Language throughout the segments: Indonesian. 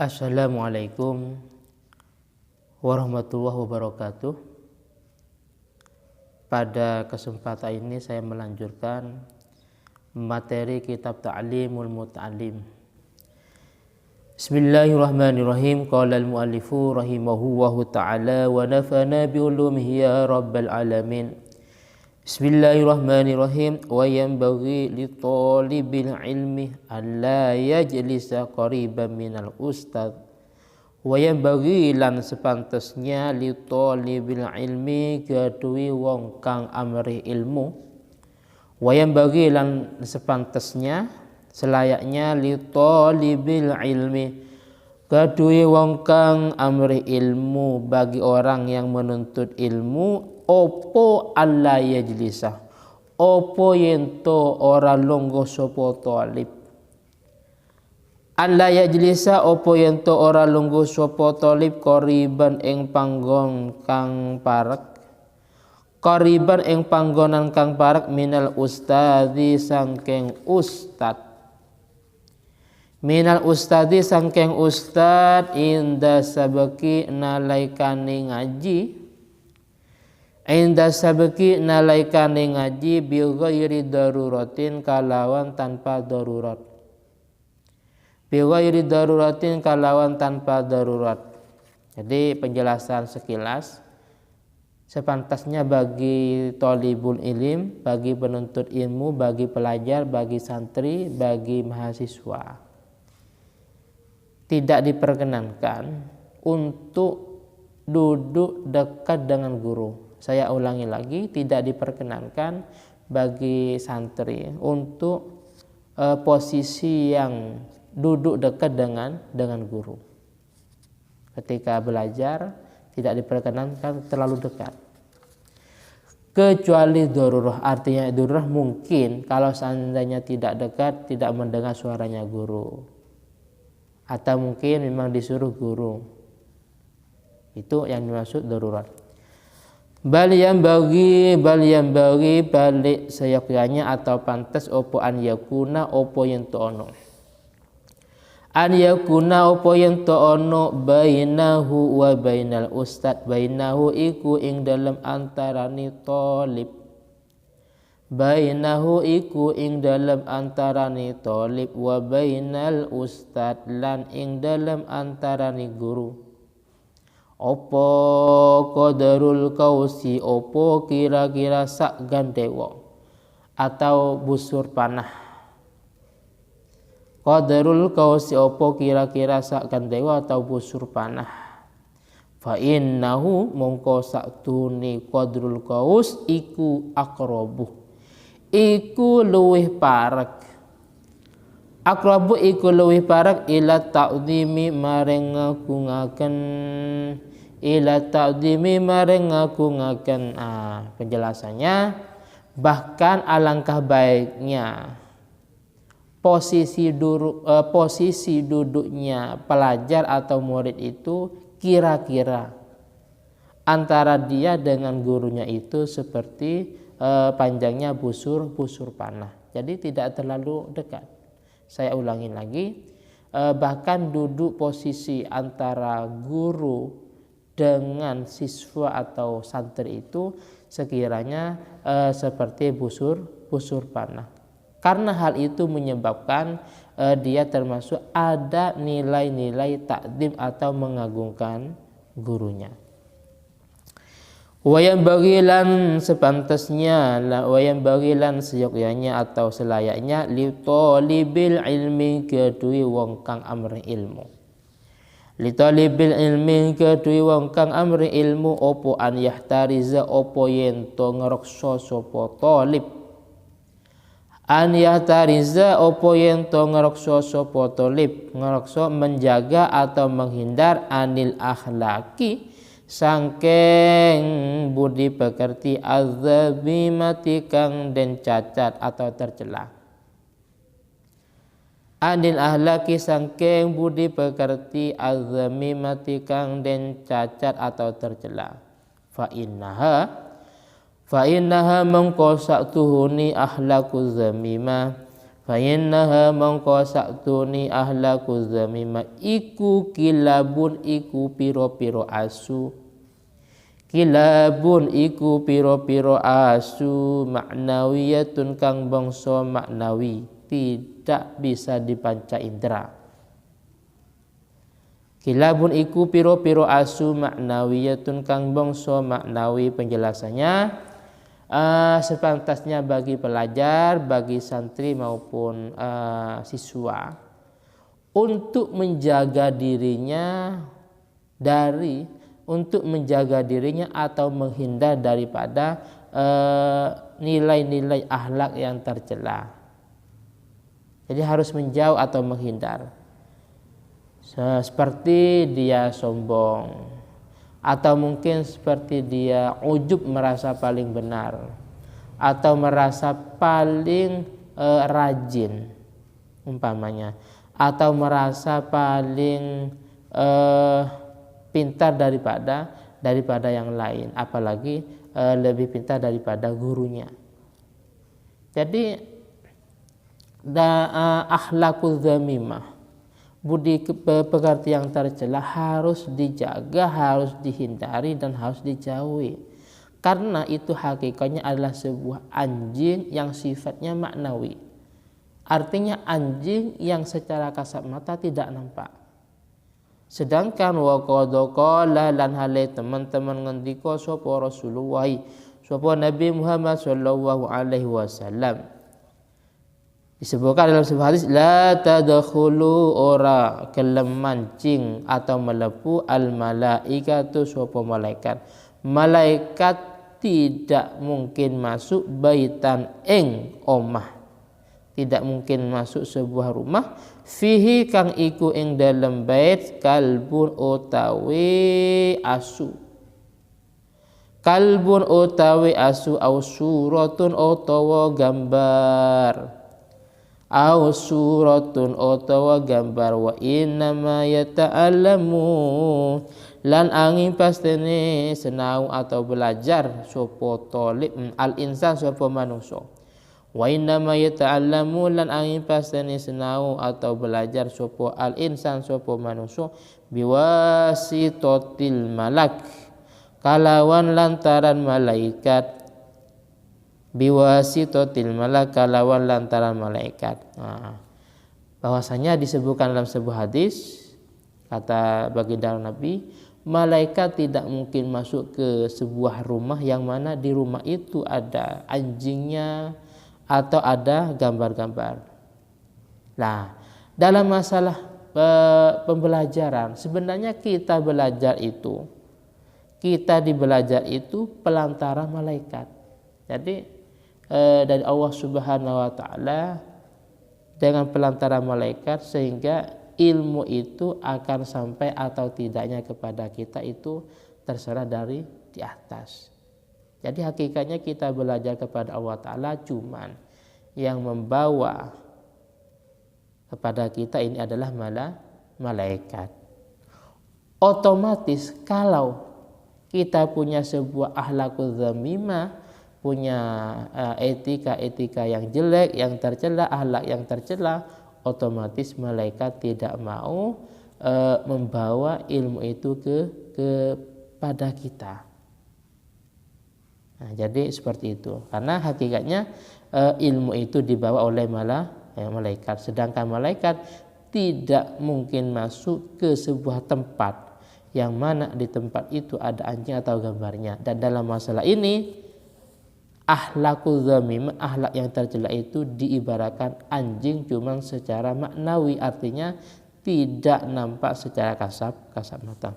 Assalamualaikum warahmatullahi wabarakatuh. Pada kesempatan ini saya melanjutkan materi kitab Ta'limul Muta'allim. Bismillahirrahmanirrahim. Qala al-muallifu rahimahullahu ta'ala wa nafana bi ulumihi ya rabbal alamin. Bismillahirrahmanirrahim. Wa yanbaghi li talibil ilmi alla yajlisa qariban minal ustadz. Wa yanbaghi lan sepantasnya li talibil ilmi kedue wong kang amrih ilmu. Wa yanbaghi lan sepantasnya selayaknya li talibil ilmi kedue wong kang amrih ilmu bagi orang yang menuntut ilmu opo alla yajlisa opo yento ora longgo sopo talib. Alla yajlisa opo yento ora longgo sopo talib qariban ing panggon kang parek, qariban ing panggonan kang parek minal ustadi sangking ustad, minal ustadi sangking ustad inda sabaki nalaikani ngaji, inda sabaki nalaikani ngaji bi ghairi daruratin kalawan tanpa darurat, bi ghairi daruratin kalawan tanpa darurat. Jadi penjelasan sekilas, sepantasnya bagi thalibul ilim, bagi penuntut ilmu, bagi pelajar, bagi santri, bagi mahasiswa, tidak diperkenankan untuk duduk dekat dengan guru. Saya ulangi lagi, tidak diperkenankan bagi santri untuk posisi yang duduk dekat dengan guru. Ketika belajar tidak diperkenankan terlalu dekat. Kecuali darurah, artinya darurah mungkin kalau seandainya tidak dekat, tidak mendengar suaranya guru. Atau mungkin memang disuruh guru. Itu yang dimaksud darurat. Bal yang bagi balik seyogyanya atau pantas opo an yakuna opo yang ono. An yakuna opo yang ono bainahu wa bainal ustad, bainahu iku ing dalam antarani talib, bainahu iku ing dalam antarani talib wa bainal ustad lan ing dalam antarani guru. Opo qadarul kausi, opo kira-kira sak gandewo atau busur panah. Qadarul kausi, opo kira-kira sak gandewo atau busur panah. Fa innahu mongko sak tuni qadrul kaus iku aqrabu, iku luwih parek. Aqrabu iku luwih parek ila ta'dhimi maring ngagungaken, ila ta'dhimi maring ngagungaken. Penjelasannya, bahkan alangkah baiknya posisi duduknya pelajar atau murid itu kira-kira antara dia dengan gurunya itu seperti panjangnya busur panah. Jadi tidak terlalu dekat. Saya ulangi lagi, bahkan duduk posisi antara guru dengan siswa atau santri itu sekiranya seperti busur panah. Karena hal itu menyebabkan dia termasuk ada nilai-nilai takdim atau mengagungkan gurunya. Wayang bagilan sepantasnya, wayang bagilan seyogyanya atau selayaknya li talibil ilmi kedui wong kang amri ilmu. Li talibil ilmi kedui wong kang amri ilmu opo an yahtariza opo yento ngerekso sopo talib. An yahtariza opo yento ngerekso sopo talib, ngerekso menjaga atau menghindar anil akhlaki sangkeng budi pekerti azabi mati kang den cacat atau tercela. Anil ahlaki sangkeng budi pekerti azami mati kang den cacat atau tercela. Fa innaha mengko sak tuhuni ahlaku zamimah, fa innaha mongko saktuni ahlaku zamima iku kilabun iku piro-piro asu, kilabun iku piro-piro asu maknawiyatun kang bangsa maknawi tidak bisa dipanca indera. Kilabun iku piro-piro asu maknawiyatun kang bangsa maknawi. Penjelasannya sepantasnya bagi pelajar, bagi santri maupun siswa untuk menjaga dirinya atau menghindar daripada nilai-nilai akhlak yang tercela. Jadi harus menjauh atau menghindar. Seperti dia sombong, atau mungkin seperti dia ujub merasa paling benar, atau merasa paling rajin umpamanya, atau merasa paling pintar daripada yang lain, apalagi lebih pintar daripada gurunya. Jadi akhlakul zamimah, budi pekerti yang tercela harus dijaga, harus dihindari dan harus dijauhi. Karena itu hakikatnya adalah sebuah anjing yang sifatnya maknawi. Artinya anjing yang secara kasat mata tidak nampak. Sedangkan wa qala lan hale teman-teman ngendika sapa Rasulullah, sapa Nabi Muhammad sallallahu alaihi wasallam. Disebutkan dalam sebuah hadis, la tadkhulu ora kelem mancing atau melepu al malaikatu sapa malaikat. Malaikat tidak mungkin masuk baitan ing omah. Tidak mungkin masuk sebuah rumah fihi kang iku ing dalam bait kalbun utawi asu. Kalbun utawi asu au suratun utawa gambar. Au suratun utawa gambar wa innama yata'allamu lan angin pastene senau atau belajar sapa talib al insan sapa manusia. Wa innama yata'allamu lan angin pastene senau atau belajar sapa al insan sapa manusia biwasitatil malak kalawan lantaran malaikat. Biwasitatil malak kalawan lantaran malaikat. Bahwasanya disebutkan dalam sebuah hadis, kata baginda Nabi, malaikat tidak mungkin masuk ke sebuah rumah yang mana di rumah itu ada anjingnya atau ada gambar-gambar. Nah, dalam masalah pembelajaran, sebenarnya kita dibelajar itu pelantara malaikat. Jadi dari Allah Subhanahu wa taala dengan pelantara malaikat, sehingga ilmu itu akan sampai atau tidaknya kepada kita itu terserah dari di atas. Jadi hakikatnya kita belajar kepada Allah taala, cuman yang membawa kepada kita ini adalah malaikat. Otomatis kalau kita punya sebuah akhlakul zamimah, punya etika-etika yang jelek, yang tercela, akhlak yang tercela, otomatis malaikat tidak mau membawa ilmu itu kepada kita. Nah, jadi seperti itu. Karena hakikatnya ilmu itu dibawa oleh malaikat, sedangkan malaikat tidak mungkin masuk ke sebuah tempat yang mana di tempat itu ada anjing atau gambarnya. Dan dalam masalah ini akhlakul zamimah, akhlak yang tercela itu diibaratkan anjing cuman secara maknawi, artinya tidak nampak secara kasat mata.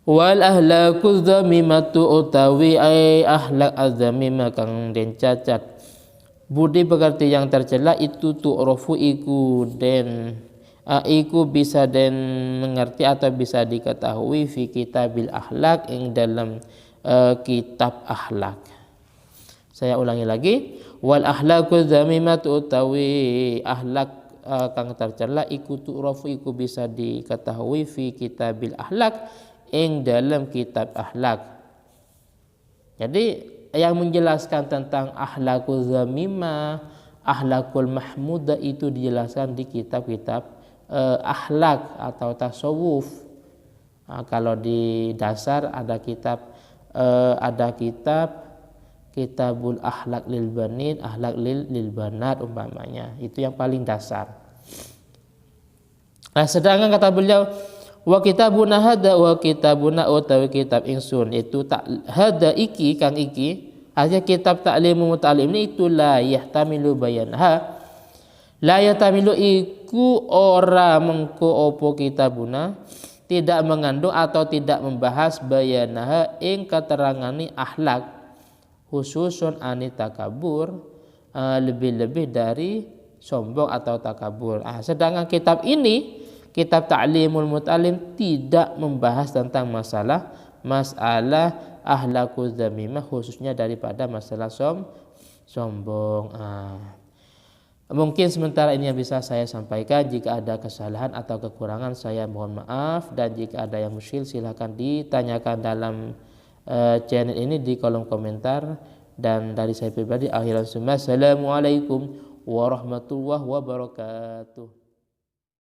Wal ahlakul zamimatu utawi ay akhlak azamimah kang den cacat budi pekerti yang tercela itu tu'rafu iku bisa den mengerti atau bisa diketahui fi kitabil akhlak ing dalam kitab akhlak. Saya ulangi lagi, wal akhlaqu zamimatu utawi akhlak kang tercela iku tu'rafu iku bisa diketahui fi kitabil akhlak ing dalam kitab akhlak. Jadi yang menjelaskan tentang akhlaqu zamimah, Ahlakul mahmudah itu dijelaskan di kitab-kitab akhlak atau tasawuf. Kalau di dasar ada kitab Kitabul Akhlak lil Banin, Akhlak lil Banat umpamanya. Itu yang paling dasar. Nah, sedangkan kata beliau wa kitabuna hada wa kitabuna utawi kitab ingsun itu tak hada iki kang iki artinya kitab ta'limu muta'allim ini itu la yahtamilu bayanha la yahtamilu iku ora mengko opo kitabuna tidak mengandung atau tidak membahas bayanaha ing keterangani akhlak khususun anita takabur lebih-lebih dari sombong atau takabur. Sedangkan kitab ini, kitab Ta'limul Muta'allim tidak membahas tentang masalah akhlakuz dzamimah khususnya daripada masalah sombong. Mungkin sementara ini yang bisa saya sampaikan. Jika ada kesalahan atau kekurangan saya mohon maaf, dan jika ada yang muskil silahkan ditanyakan dalam channel ini di kolom komentar. Dan dari saya pribadi akhiran semua, assalamualaikum warahmatullahi wabarakatuh.